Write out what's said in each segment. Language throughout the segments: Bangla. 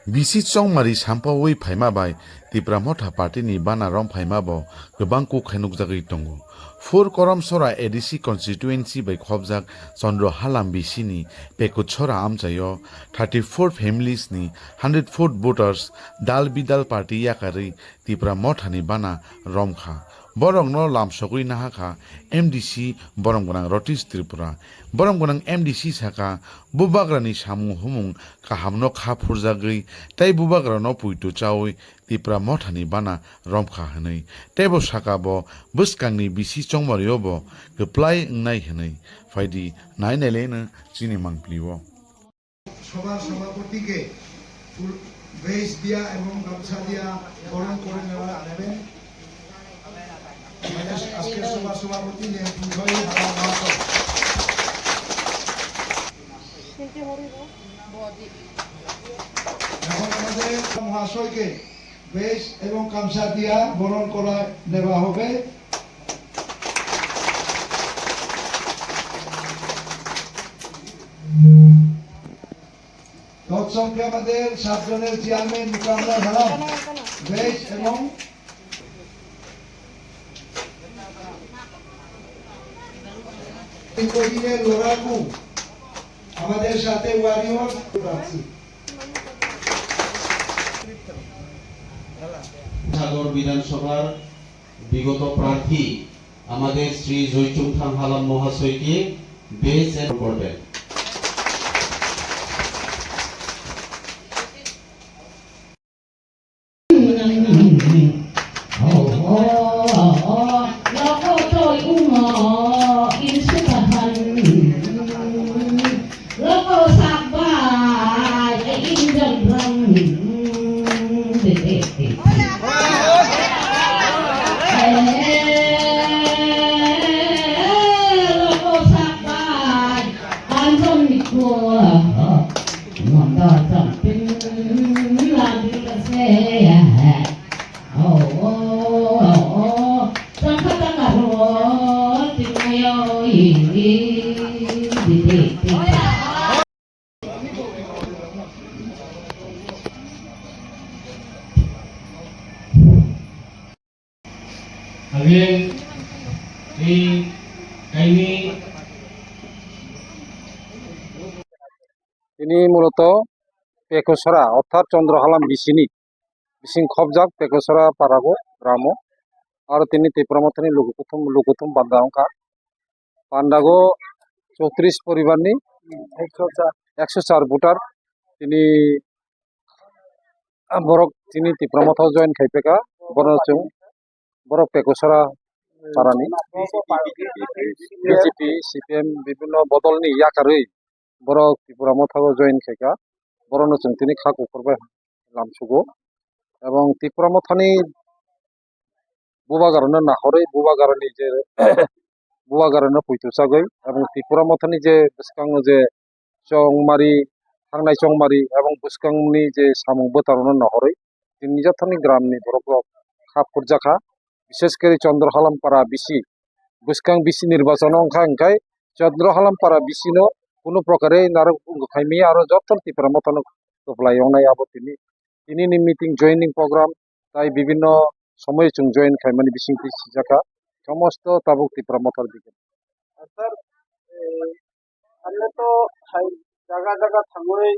Bisi chongmari sampawui phaimabai Tipra Motha Party ni bana rom phaimabo gobang ko khainukjagui tongo. 4 korom sora ADC constituency by khobjak Chandra Halam BC ni pekuchora amchayo 34 families ni 104 voters dal bidal party yakari Tipra Motha ni bana rom kha. Borong no lam sogui nahaka MDC borong gonang Rotis Tripura borong gonang MDC saka bubagrani samu humung kahamno kha phurjagui tai bubagrano puitu chawi Tipra Motha ni bana romkha hanai tebo saka bo buskangni bisi chongmario bo geplai ngnai hanai faidi nai nelena chini mangpliwo সবার সভাপতিকে বেশ দিয়া এবং গামছা দিয়া বরণ করে নেবেন আজকের সভার সভাপতি এখন আমাদের মহাশয়কে বেশ এবং গামছা দিয়া বরণ করা নেওয়া হবে তৎসঙ্গে আমাদের 7 জনের চেয়ারম্যান মুকামলা হারাম বেশ এবং লড়াকু আমাদের সাথে ওয়ারিয়র আছে সাগর বিধানসভার বিগত প্রার্থী আমাদের শ্রী জয়চুংথাং হালাম মহাশয়কে বেশ করবেন তিনি মূলত পেকসরা অর্থাৎ চন্দ্রহালাম বিসিনি বিসিং খবজাক পেকসরা পারাগো গ্রাম আর তিনি তীব্রমথানি লুকুথুম বান্দাঙ্কা পান্ডাগো 34 পরিবারনি 104 ভোটার তিনি বরক তিনি তীব্রমথাও জয়েন খাইপেকা বরক পেকসরা পারানি বিজেপি সিপিএম বিভিন্ন বদলনি ইয়াকারই বরক ত্রিপুরামথাও জয়েন খাইকা বরনচং তিনি খাকু করবে লামসুগো এবং ত্রিপুরামথানি বুবাগারनो নাহরে বুবাগারनि যে বুবাगारनो পৈতুসাগৈ এবং ত্রিপুরামথানি যে বসকাং যে চংমারি থাंनाय চংমারি এবং বসকাংনি যে সামু বতারनो নাহরে তিনি জাথানি গ্রামনি বরক খাপুরজাখা বিশেষ করে চন্দ্রহালামপাড়া বিসি বসকাং বিসি নির্বাচন অংখাই চন্দ্রহালামপাড়া বিসিনো কোনো প্রকারে নারক খাইমি আর যত ত্রিপুরামথানো কপলাই অনাই আবো তিনি মিটিং জয়েনিং প্রোগ্রাম তাই বিভিন্ন সময় চুং জয়েন খাইমানি বিসিং জাকা সমস্ত তাবুক ত্রিপুরামথার দিকে স্যার আমরা তো জায়গা জায়গা থাঙ্গই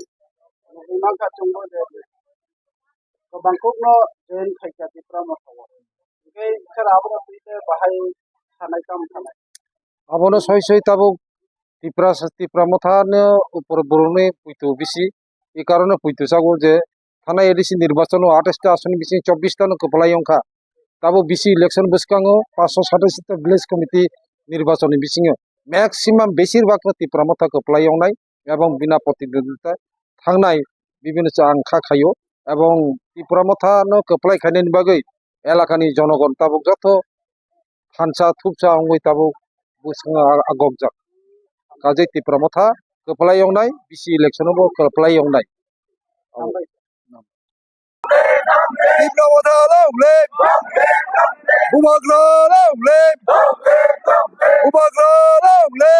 ইমাকা চুঙ্গো দে गोबांखौनो जयन खायका ত্রিপুরামথাও ओमफ्राय स्যার आबो बिदि बाहाय थानाय काम थानाय आबोनो सय ताबुक ত্রিপুরামথাनो উপর বরনে পুইতো বিসি এই কারণে পুইতো সাগো যে থানা এডিসি নির্বাচন 28টা আসন বিসি 24টা কপলাই অংখা তাবো বিসি ইলেকশন বসকাঙ্গো 527টা ভিলেজ কমিটি নির্বাচনী বিসিङो ম্যাক্সিমাম বেশিরভাগ ত্রিপুরামথা কপলাই অংনাই এবং বিনা প্রতিদ্বন্দ্বিতা থাंनाय বিভিন্ন আংখা খাইও এবং ত্রিপুরামথাनो কপলাই খাইनायनि बागै এলাকানি জনগণ তাবুক যত থানসা থুপসা অঙ্গই তাবুক বসকাङ আগকজাক কাজে Tripura Motha কপলাই অংনাই BC ইলেকশনবো কপলাই অংনাই Tripura Motha লংলে বুবাগ্রা লংলে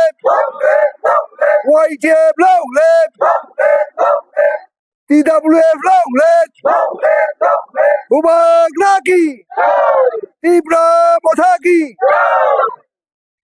YTF লংলে TWF long live Ubag Naki Tibra Mothaki